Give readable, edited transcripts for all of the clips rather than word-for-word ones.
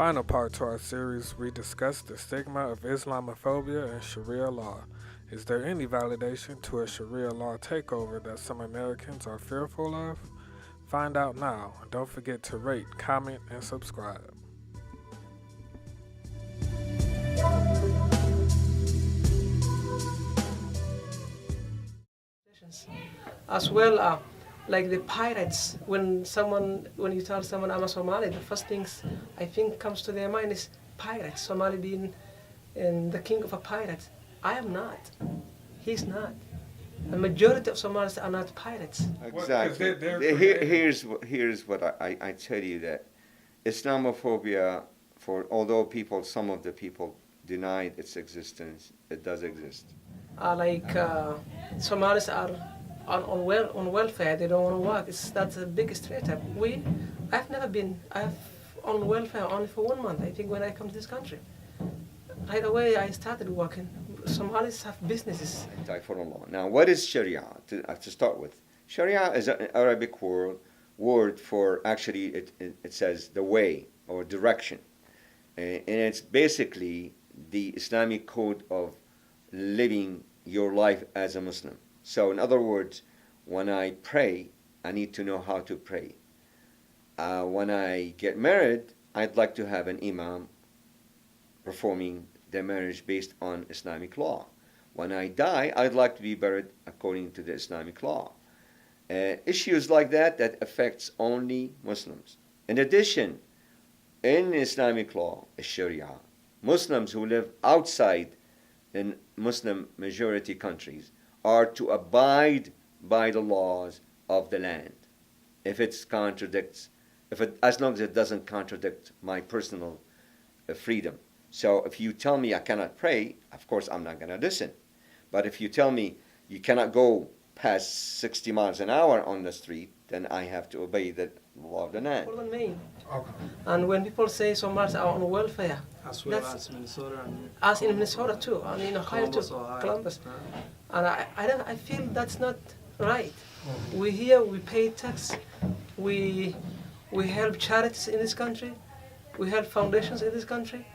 Final part to our series, we discuss the stigma of Islamophobia and Sharia law. Is there any validation to a Sharia law takeover that some Americans are fearful of? Find out now. Don't forget to rate, comment, and subscribe. As well, like the pirates. When you tell someone I'm a Somali, the first things I think comes to their mind is pirates. Somali being the king of a pirate. I am not. He's not. The majority of Somalis are not pirates. Exactly. Here's what I tell you, that Islamophobia, although some of the people denied its existence, it does exist. Somalis are on welfare. They don't want to work. That's a big stereotype. I've on welfare only for 1 month. I think when I come to this country, right away I started working. Somalis have businesses. Anti-foreign law. Now, what is Sharia? To start with, Sharia is an Arabic word for, actually it says the way or direction, and it's basically the Islamic code of living your life as a Muslim. So in other words, when I pray, I need to know how to pray. When I get married, I'd like to have an imam performing the marriage based on Islamic law. When I die, I'd like to be buried according to the Islamic law. Issues like that affects only Muslims. In addition, in Islamic law, Sharia, Muslims who live outside in Muslim majority countries are to abide by the laws of the land. As long as it doesn't contradict my personal freedom. So if you tell me I cannot pray, of course I'm not going to listen. But if you tell me you cannot go past 60 miles an hour on the street, then I have to obey the law of the land. More than me. Okay. And when people say Somalis are on welfare, as well as Minnesota, as in Minnesota too, and in Ohio too, Columbus. And I feel that's not right. We pay tax, we help charities in this country, we help foundations in this country.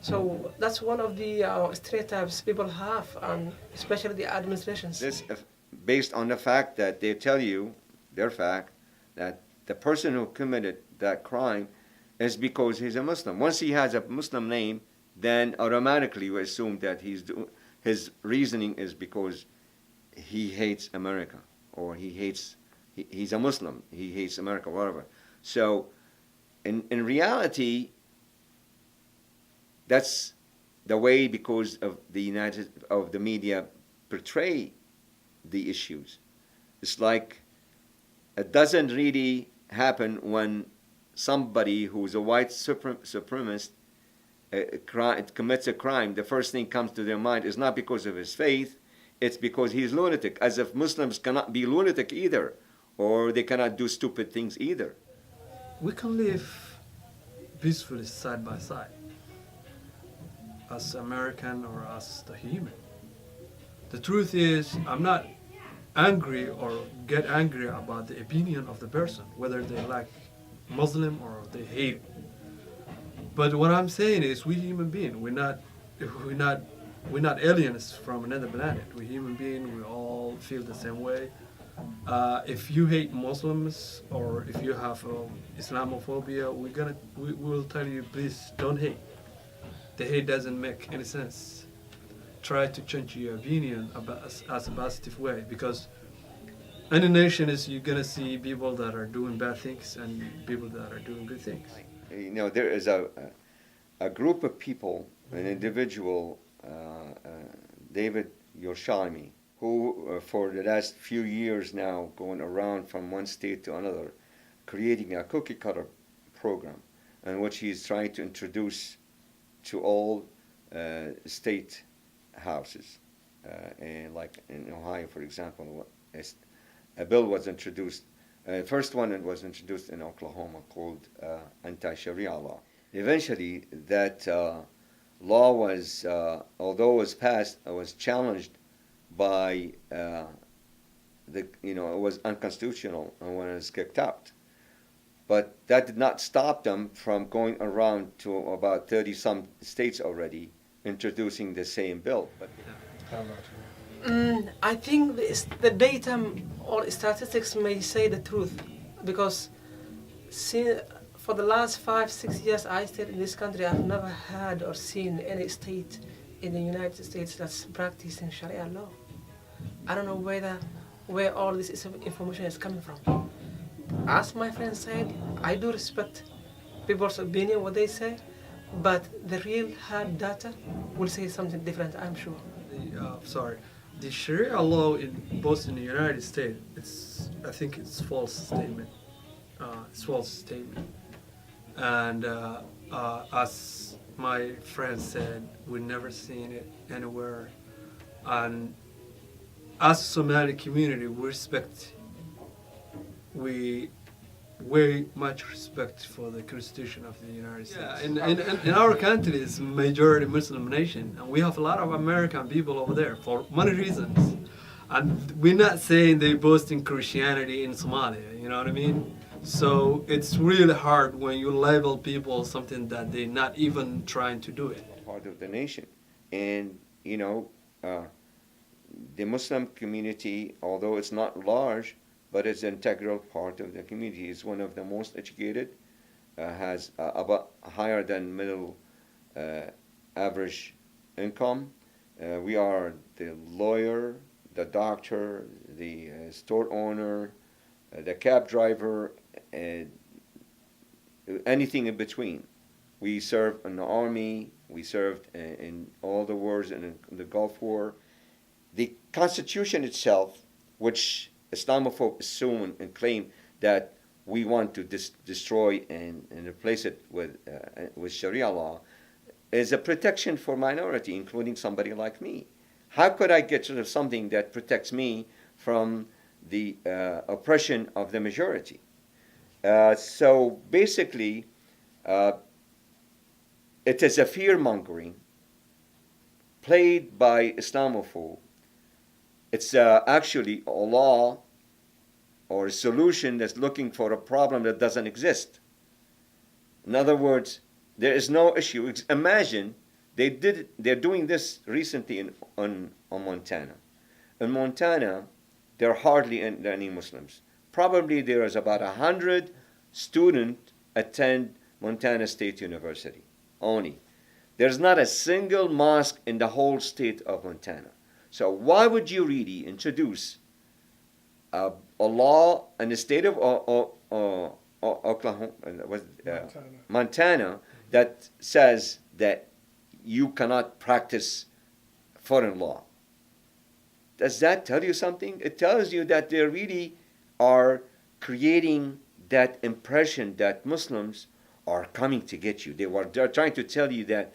So that's one of the stereotypes people have, and especially the administrations. This based on the fact that they tell you, that the person who committed that crime is because he's a Muslim. Once he has a Muslim name, then automatically we assume that his reasoning is because he hates America, or he's a Muslim, he hates America, whatever. So in reality, that's the way, because of the media portray the issues. It's like it doesn't really happen when somebody who's a white supremacist commits a crime. The first thing comes to their mind is not because of his faith, it's because he's lunatic, as if Muslims cannot be lunatic either, or they cannot do stupid things either. We can live peacefully side by side, as American or as the human. The truth is, I'm not angry or get angry about the opinion of the person, whether they like Muslim or they hate. But what I'm saying is, we human beings, we're not aliens from another planet. We're human beings. We all feel the same way. If you hate Muslims, or if you have Islamophobia, we will tell you, please don't hate. The hate doesn't make any sense. Try to change your opinion as a positive way, because in a nation you're gonna see people that are doing bad things and people that are doing good things. You know, there is a group of people, an individual, David Yerushalmi, who for the last few years now going around from one state to another, creating a cookie cutter program, in which he's trying to introduce to all state houses. And like in Ohio, for example, a bill was introduced. First one was introduced in Oklahoma called anti-Sharia law. Eventually, that law was, although it was passed, it was challenged by it was unconstitutional and when it was kicked out. but that did not stop them from going around to about 30-some states already, introducing the same bill. But How about you? I think the data or statistics may say the truth, because for the last 5-6 years I stayed in this country, I've never had or seen any state in the United States that's practicing Sharia law. I don't know where all this information is coming from. As my friend said, I do respect people's opinion, what they say, but the real hard data will say something different, I'm sure. The Sharia law both in the United States, I think it's false statement. It's false statement. And as my friend said, we've never seen it anywhere. And as Somali community, we very much respect for the Constitution of the United States. Yeah, in our country, it's a majority Muslim nation, and we have a lot of American people over there for many reasons. And we're not saying they boast in Christianity in Somalia, you know what I mean? So it's really hard when you label people something that they're not even trying to do it. part of the nation. And, the Muslim community, although it's not large, but it's an integral part of the community. It's one of the most educated, has about higher than middle average income. We are the lawyer, the doctor, the store owner, the cab driver, and anything in between. We served in the army, we served in all the wars in the Gulf War. The Constitution itself, which Islamophobes assume and claim that we want to destroy and replace it with Sharia law, is a protection for minority, including somebody like me. How could I get rid of something that protects me from the oppression of the majority? So basically, it is a fear-mongering played by Islamophobes. It's actually a law or a solution that's looking for a problem that doesn't exist. In other words, there is no issue. Imagine they're doing this recently on Montana. In Montana, there are hardly any Muslims. Probably there is about 100 students attend Montana State University only. There's not a single mosque in the whole state of Montana. So why would you really introduce a law in the state of Oklahoma, Montana, that says that you cannot practice foreign law? Does that tell you something? It tells you that they really are creating that impression that Muslims are coming to get you. They're trying to tell you that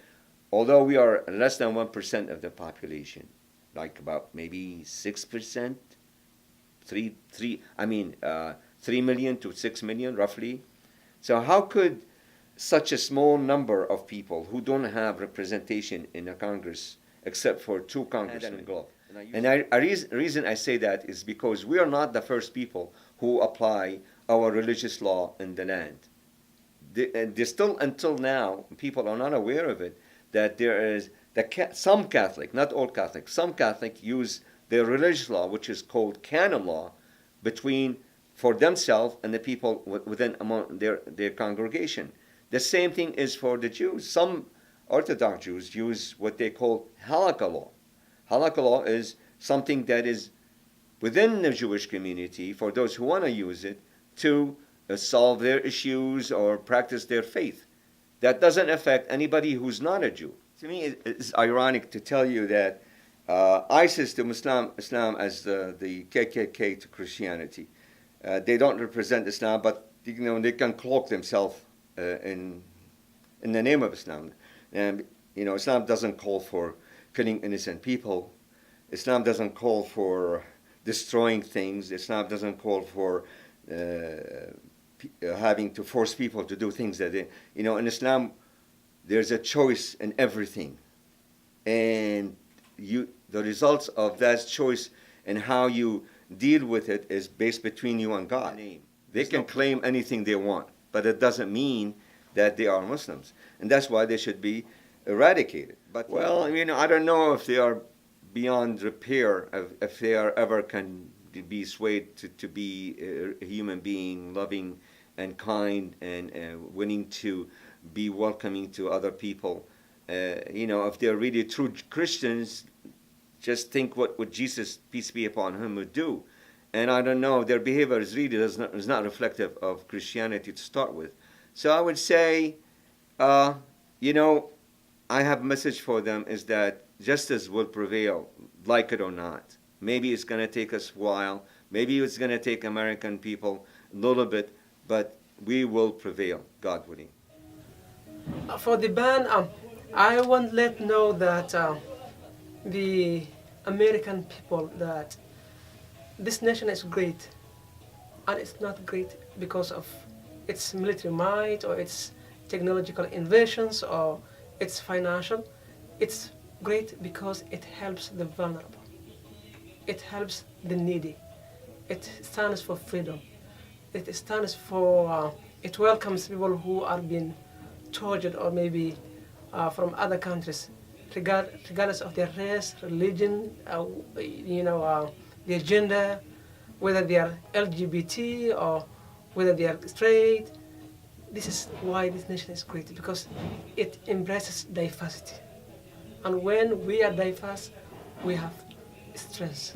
although we are less than 1% of the population, like about maybe 6%, 3 million to 6 million roughly. So how could such a small number of people who don't have representation in the Congress, except for 2 congressmen, go? And the reason I say that is because we are not the first people who apply our religious law in the land. There's still, until now, people are not aware of it, that there is some Catholic, not all Catholic, some Catholic use their religious law, which is called canon law, for themselves and the people within among their congregation. The same thing is for the Jews. Some Orthodox Jews use what they call halakha law. Halakha law is something that is within the Jewish community for those who want to use it to solve their issues or practice their faith. That doesn't affect anybody who's not a Jew. To me, it's ironic to tell you that ISIS to Islam as the KKK to Christianity. They don't represent Islam, but they can cloak themselves in the name of Islam. And Islam doesn't call for killing innocent people. Islam doesn't call for destroying things. Islam doesn't call for having to force people to do things that they, in Islam, there's a choice in everything. And the results of that choice and how you deal with it is based between you and God. They can claim anything they want. but it doesn't mean that they are Muslims. And that's why they should be eradicated. But, well, I don't know if they are beyond repair, if they are ever can be swayed to be a human being, loving and kind and willing to be welcoming to other people. If they're really true Christians, just think what Jesus, peace be upon him, would do. And I don't know, their behavior is not reflective of Christianity to start with. So I would say, I have a message for them is that justice will prevail, like it or not. Maybe it's going to take us a while. Maybe it's going to take American people a little bit, but we will prevail, God willing. For the ban, I want to let know that the American people, that this nation is great, and it's not great because of its military might or its technological innovations or its financial. It's great because it helps the vulnerable. It helps the needy. It stands for freedom. It stands for, it welcomes people who are being tortured or maybe from other countries, regardless of their race, religion, their gender, whether they are LGBT or whether they are straight. This is why this nation is great, because it embraces diversity. And when we are diverse, we have strength.